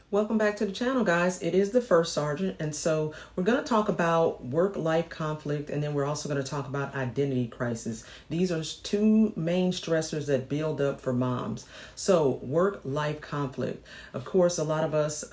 Welcome back to the channel, guys. It is the First Sergeant, and so we're going to talk about work-life conflict, and then we're also going to talk about identity crisis. These are two main stressors that build up for moms. So work-life conflict. Of course, a lot of us,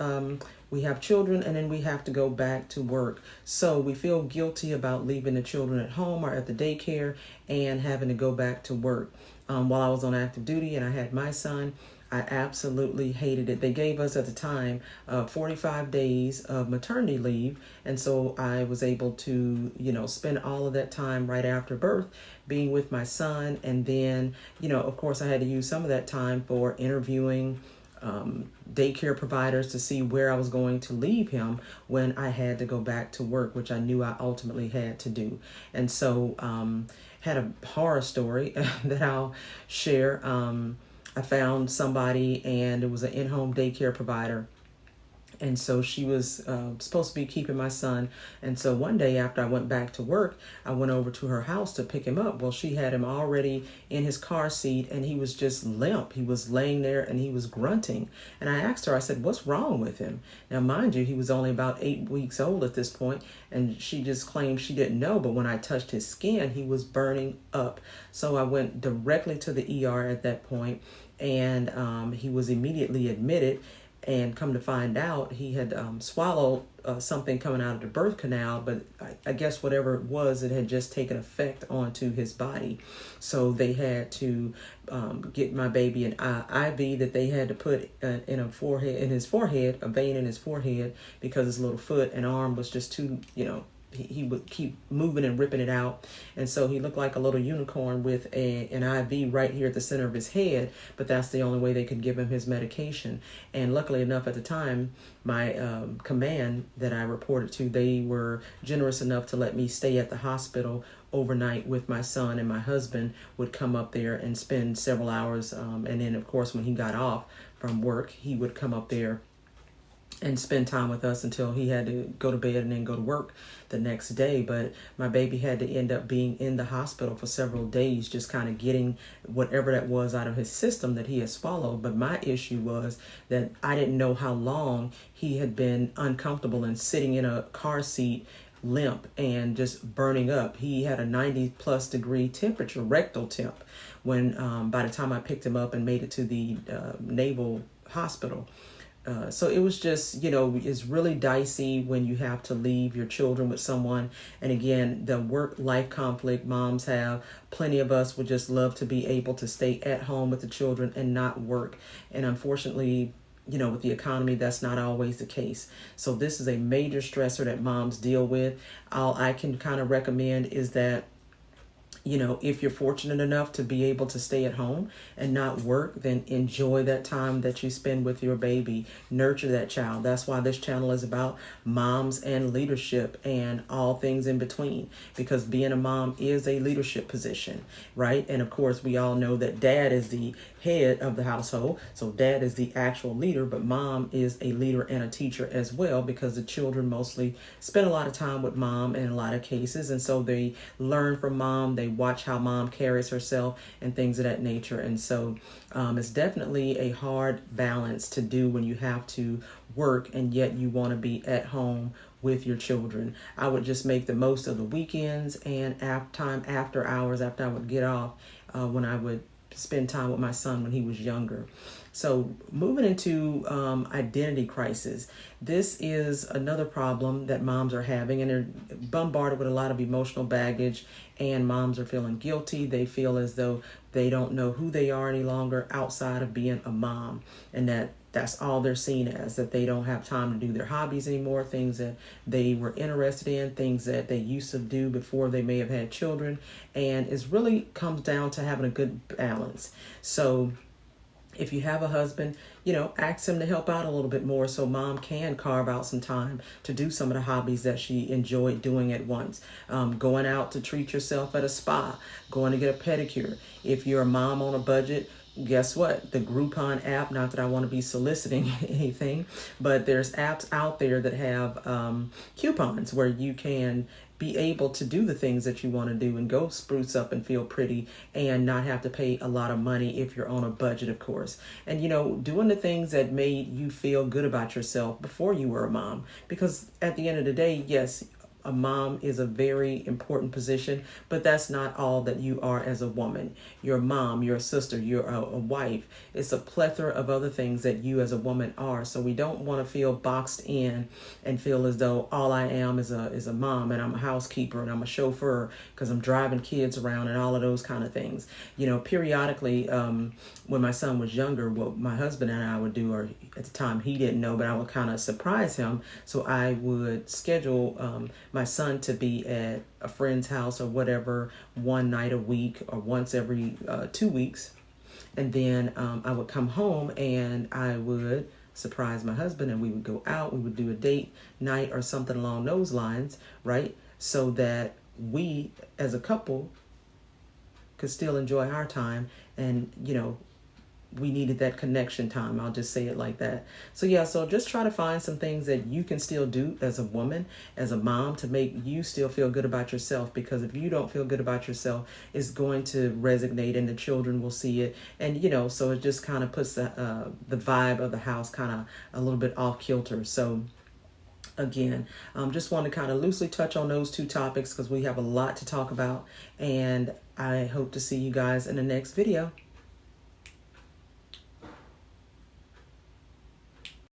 we have children and then we have to go back to work. So we feel guilty about leaving the children at home or at the daycare and having to go back to work. While I was on active duty and I had my son, I absolutely hated it. They gave us at the time 45 days of maternity leave. And so I was able to, spend all of that time right after birth being with my son. And then, of course, I had to use some of that time for interviewing daycare providers to see where I was going to leave him when I had to go back to work, which I knew I ultimately had to do. And so had a horror story that I'll share. I found somebody, and it was an in-home daycare provider. And so she was supposed to be keeping my son. And so one day after I went back to work, I went over to her house to pick him up. Well, she had him already in his car seat, and he was just limp. He was laying there and he was grunting. And I asked her, I said, "What's wrong with him?" Now, mind you, he was only about 8 weeks old at this point, and she just claimed she didn't know. But when I touched his skin, he was burning up. So I went directly to the ER at that point, and he was immediately admitted. And come to find out, he had swallowed something coming out of the birth canal, but I guess whatever it was, it had just taken effect onto his body. So they had to get my baby an IV that they had to put in his forehead, a vein in his forehead, because his little foot and arm was just too, he would keep moving and ripping it out. And so he looked like a little unicorn with an IV right here at the center of his head, but that's the only way they could give him his medication. And luckily enough, at the time, my command that I reported to, they were generous enough to let me stay at the hospital overnight with my son, and my husband would come up there and spend several hours. And then, of course, when he got off from work, he would come up there and spend time with us until he had to go to bed and then go to work the next day. But my baby had to end up being in the hospital for several days, just kind of getting whatever that was out of his system that he had swallowed. But my issue was that I didn't know how long he had been uncomfortable and sitting in a car seat, limp and just burning up. He had a 90+ degree temperature, rectal temp, when by the time I picked him up and made it to the naval hospital. So it was just, it's really dicey when you have to leave your children with someone. And again, the work-life conflict moms have, plenty of us would just love to be able to stay at home with the children and not work. And unfortunately, with the economy, that's not always the case. So this is a major stressor that moms deal with. All I can kind of recommend is that, if you're fortunate enough to be able to stay at home and not work, then enjoy that time that you spend with your baby. Nurture that child. That's why this channel is about moms and leadership and all things in between, because being a mom is a leadership position, right? And of course, we all know that dad is the head of the household. So dad is the actual leader, but mom is a leader and a teacher as well, because the children mostly spend a lot of time with mom in a lot of cases. And so they learn from mom. They watch how mom carries herself and things of that nature. And so it's definitely a hard balance to do when you have to work and yet you want to be at home with your children. I would just make the most of the weekends and time after hours, after I would get off, when I would spend time with my son when he was younger. So moving into identity crisis. This is another problem that moms are having, and they're bombarded with a lot of emotional baggage, and moms are feeling guilty. They feel as though they don't know who they are any longer outside of being a mom, and that's all they're seen as, that they don't have time to do their hobbies anymore, things that they were interested in, things that they used to do before they may have had children. And it really comes down to having a good balance. So if you have a husband, ask him to help out a little bit more so mom can carve out some time to do some of the hobbies that she enjoyed doing at once. Going out to treat yourself at a spa, going to get a pedicure. If you're a mom on a budget, guess what? The Groupon app, not that I want to be soliciting anything, but there's apps out there that have coupons where you can be able to do the things that you want to do and go spruce up and feel pretty and not have to pay a lot of money if you're on a budget, of course. And, doing the things that made you feel good about yourself before you were a mom. Because at the end of the day, yes, a mom is a very important position, but that's not all that you are as a woman. You're a mom, you're a sister, you're a wife. It's a plethora of other things that you as a woman are. So we don't want to feel boxed in and feel as though all I am is a mom, and I'm a housekeeper, and I'm a chauffeur because I'm driving kids around and all of those kind of things. Periodically, when my son was younger, what my husband and I would do, or at the time he didn't know, but I would kind of surprise him. So I would schedule my son to be at a friend's house or whatever one night a week or once every 2 weeks. And then I would come home and I would surprise my husband, and we would go out. We would do a date night or something along those lines, right? So that we as a couple could still enjoy our time, and we needed that connection time. I'll just say it like that. So yeah, so just try to find some things that you can still do as a woman, as a mom, to make you still feel good about yourself. Because if you don't feel good about yourself, it's going to resonate and the children will see it. And so it just kind of puts the vibe of the house kind of a little bit off kilter. So again, just want to kind of loosely touch on those two topics because we have a lot to talk about. And I hope to see you guys in the next video.